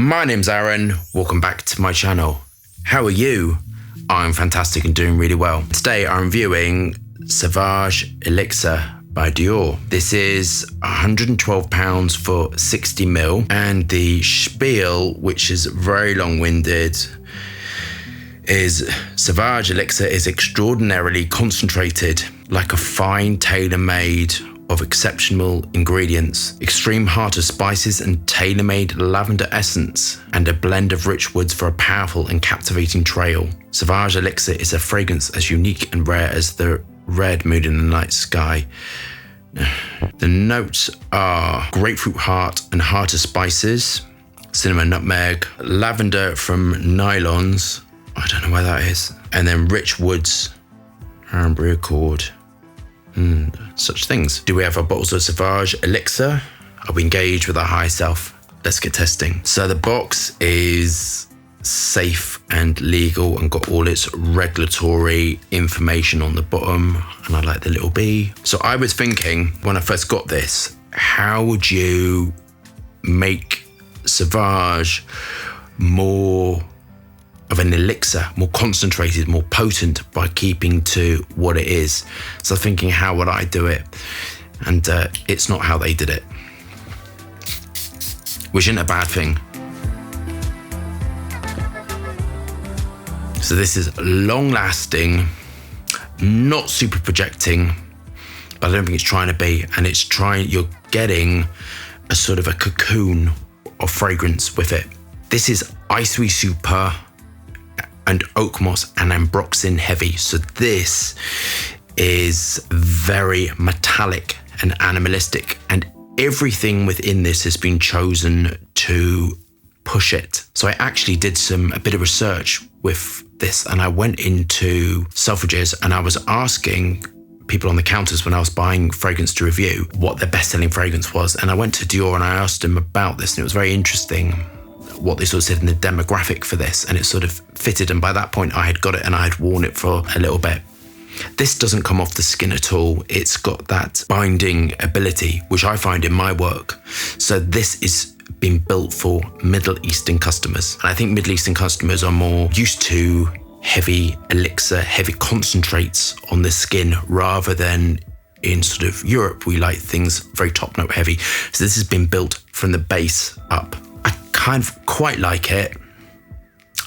My name's Aaron, welcome back to my channel. How are you? I'm fantastic and doing really well. Today I'm reviewing Sauvage ELIXIR by Dior. This is £112 for 60ml, and the spiel, which is very long-winded, is Sauvage ELIXIR is extraordinarily concentrated, like a fine tailor-made of exceptional ingredients, extreme heart of spices and tailor-made lavender essence, and a blend of rich woods for a powerful and captivating trail. Sauvage ELIXIR is a fragrance as unique and rare as the red moon in the night sky. The notes are grapefruit heart and heart of spices, cinnamon nutmeg, lavender from nylons, I don't know where that is, and then rich woods, amber accord, such things. Do we have our bottles of Sauvage ELIXIR? Are we engaged with our higher self? Let's get testing. So the box is safe and legal and got all its regulatory information on the bottom, and I like the little bee. So I was thinking when I first got this, how would you make Sauvage more of an elixir, more concentrated, more potent by keeping to what it is? So thinking, how would I do it? And it's not how they did it, which isn't a bad thing. So this is long lasting, not super projecting, but I don't think it's trying to be, and you're getting a sort of a cocoon of fragrance with it. This is Icy Super and oak moss and ambroxan heavy. So this is very metallic and animalistic, and everything within this has been chosen to push it. So I actually did a bit of research with this, and I went into Selfridges and I was asking people on the counters when I was buying fragrance to review what their best-selling fragrance was. And I went to Dior and I asked them about this, and it was very interesting what they sort of said in the demographic for this, and it sort of fitted. And by that point I had got it and I had worn it for a little bit. This doesn't come off the skin at all. It's got that binding ability, which I find in my work. So this is being built for Middle Eastern customers. And I think Middle Eastern customers are more used to heavy elixir, heavy concentrates on the skin, rather than in sort of Europe, we like things very top note heavy. So this has been built from the base up. I kind of quite like it.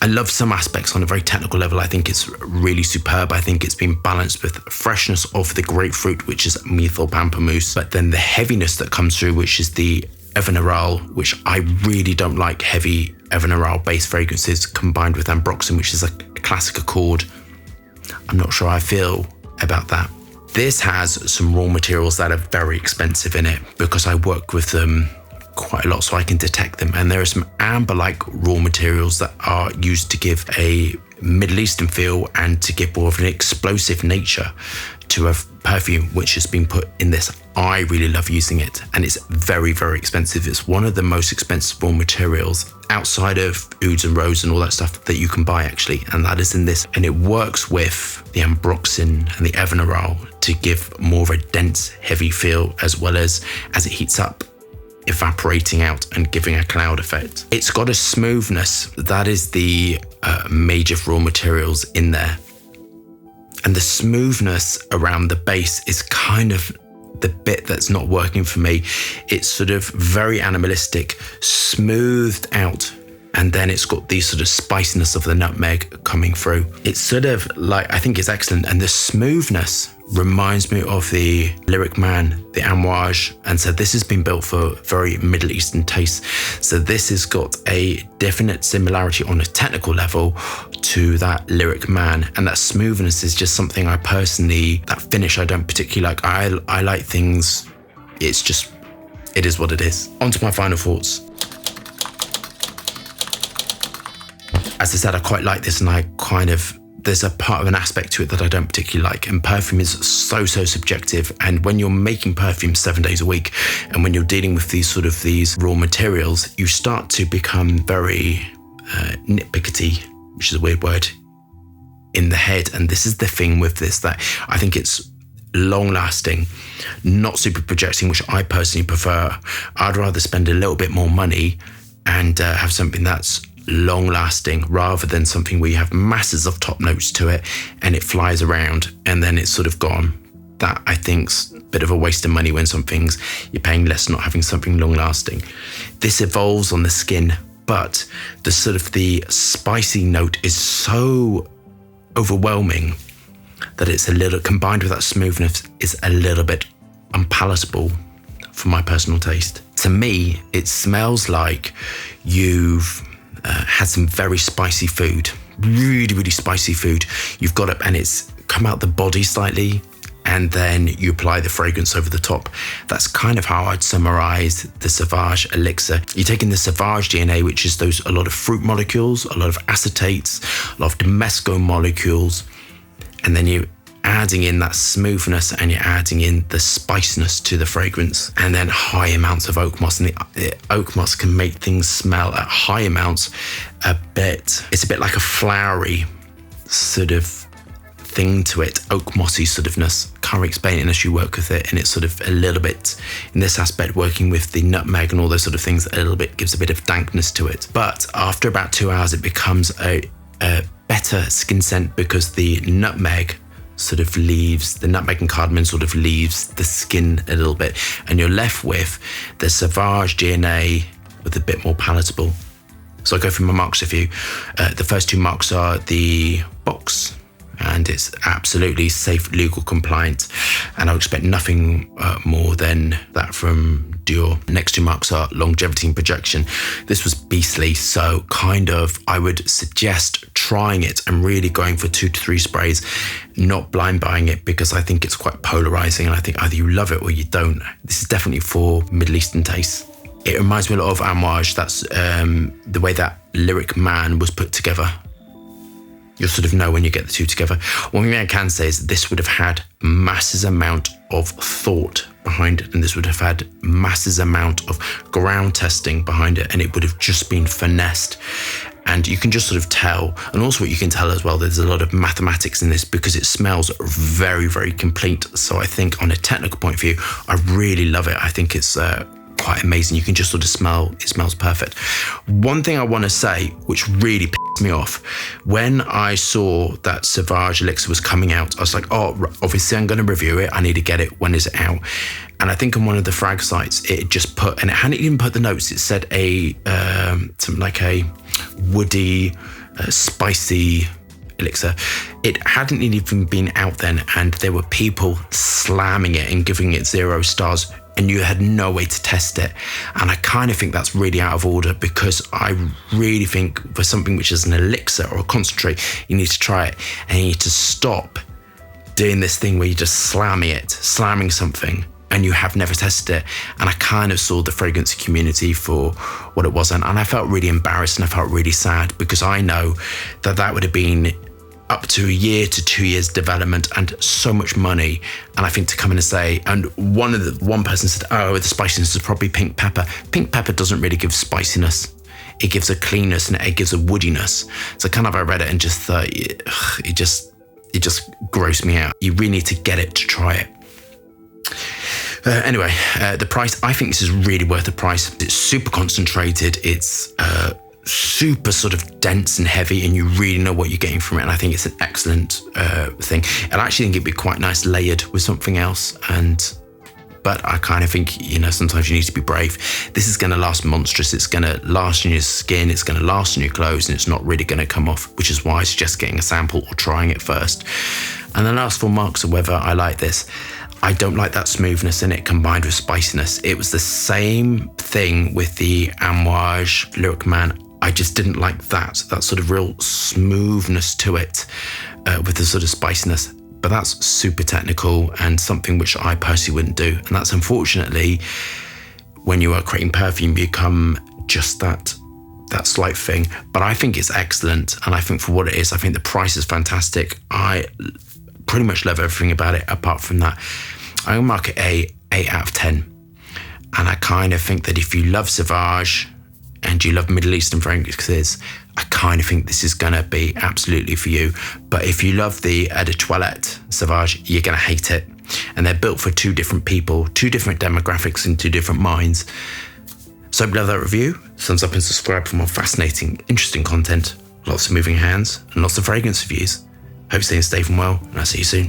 I love some aspects on a very technical level. I think it's really superb. I think it's been balanced with freshness of the grapefruit, which is methyl pamplemousse, but then the heaviness that comes through, which is the Eveneral, which I really don't like heavy Eveneral based fragrances combined with ambroxan, which is a classic accord. I'm not sure I feel about that. This has some raw materials that are very expensive in it because I work with them quite a lot, so I can detect them. And there are some amber-like raw materials that are used to give a Middle Eastern feel and to give more of an explosive nature to a perfume, which has been put in this. I really love using it, and it's very, very expensive. It's one of the most expensive raw materials outside of ouds and rose and all that stuff that you can buy actually, and that is in this. And it works with the ambroxan and the Eveneral to give more of a dense, heavy feel, as well as it heats up, evaporating out and giving a cloud effect. It's got a smoothness. That is the major raw materials in there. And the smoothness around the base is kind of the bit that's not working for me. It's sort of very animalistic, smoothed out, and then it's got the sort of spiciness of the nutmeg coming through. It's sort of like, I think it's excellent. And the smoothness reminds me of the Lyric Man, the Amouage. And so this has been built for very Middle Eastern tastes. So this has got a definite similarity on a technical level to that Lyric Man. And that smoothness is just something I personally, that finish I don't particularly like. I like things, it's just, it is what it is. On to my final thoughts. As I said, I quite like this, and there's a part of an aspect to it that I don't particularly like. And perfume is so subjective. And when you're making perfume 7 days a week, and when you're dealing with these raw materials, you start to become very nitpickety, which is a weird word, in the head. And this is the thing with this, that I think it's long lasting, not super projecting, which I personally prefer. I'd rather spend a little bit more money and have something that's long lasting rather than something where you have masses of top notes to it and it flies around and then it's sort of gone. That I think's a bit of a waste of money when you're paying less not having something long lasting. This evolves on the skin, but the sort of the spicy note is so overwhelming that it's a little, combined with that smoothness, is a little bit unpalatable for my personal taste. To me, it smells like you've had some very spicy food, really, really spicy food. You've got it and it's come out the body slightly, and then you apply the fragrance over the top. That's kind of how I'd summarize the Sauvage ELIXIR. You're taking the Sauvage DNA, which is a lot of fruit molecules, a lot of acetates, a lot of Domesco molecules, and then you're adding in that smoothness and you're adding in the spiciness to the fragrance, and then high amounts of oak moss. And the oak moss can make things smell at high amounts it's a bit like a flowery sort of thing to it, oak mossy sort ofness. Can't really explain it unless you work with it, and it's sort of a little bit, in this aspect, working with the nutmeg and all those sort of things, a little bit gives a bit of dankness to it. But after about 2 hours, it becomes a better skin scent because the nutmeg and cardamom sort of leaves the skin a little bit, and you're left with the Sauvage DNA with a bit more palatable. So I'll go through my marks with you. The first 2 marks are the box, and it's absolutely safe, legal, compliant, and I expect nothing more than that from Dior. Next 2 marks are longevity and projection. This was beastly, so I would suggest trying it and really going for 2 to 3 sprays, not blind buying it, because I think it's quite polarizing, and I think either you love it or you don't. This is definitely for Middle Eastern tastes. It reminds me a lot of Amouage. That's the way that Lyric Man was put together. You'll sort of know when you get the 2 together. One thing I can say is this would have had masses amount of thought behind it, and this would have had masses amount of ground testing behind it, and it would have just been finessed. And you can just sort of tell, and also what you can tell as well, there's a lot of mathematics in this because it smells very, very complete. So I think on a technical point of view, I really love it. I think it's quite amazing. You can just sort of smell, it smells perfect. One thing I want to say, which really pissed me off, when I saw that Sauvage ELIXIR was coming out, I was like, oh, obviously I'm going to review it. I need to get it. When is it out? And I think on one of the frag sites, it just put, and it hadn't even put the notes, it said something like a woody, spicy elixir. It hadn't even been out then, and there were people slamming it and giving it 0 stars, and you had no way to test it. And I kind of think that's really out of order, because I really think for something which is an elixir or a concentrate, you need to try it, and you need to stop doing this thing where you're just slamming something, and you have never tested it. And I kind of saw the fragrance community for what it was, and I felt really embarrassed and I felt really sad, because I know that would have been up to 1 year to 2 years development and so much money. And I think to come in and say, and one person said, oh, the spiciness is probably pink pepper. Pink pepper doesn't really give spiciness. It gives a cleanness and it gives a woodiness. So kind of I read it and just thought, it just grossed me out. You really need to get it to try it. Anyway, the price, I think this is really worth the price. It's super concentrated. It's super sort of dense and heavy, and you really know what you're getting from it. And I think it's an excellent thing. And I actually think it'd be quite nice layered with something else. But I kind of think, sometimes you need to be brave. This is going to last monstrous. It's going to last on your skin. It's going to last on your clothes, and it's not really going to come off, which is why I suggest getting a sample or trying it first. And the last 4 marks of whether I like this. I don't like that smoothness in it combined with spiciness. It was the same thing with the Amouage Lyric Man. I just didn't like that sort of real smoothness to it with the sort of spiciness. But that's super technical and something which I personally wouldn't do. And that's unfortunately, when you are creating perfume, become just that slight thing. But I think it's excellent. And I think for what it is, I think the price is fantastic. I pretty much love everything about it. Apart from that, I will mark it a 8 out of 10. And I kind of think that if you love Sauvage and you love Middle Eastern fragrances, I kind of think this is going to be absolutely for you. But if you love the Eau de Toilette Sauvage, you're going to hate it. And they're built for 2 different people, 2 different demographics and 2 different minds. So hope you love that review. Thumbs up and subscribe for more fascinating, interesting content. Lots of moving hands and lots of fragrance reviews. Hope you're staying safe and well, and I'll see you soon.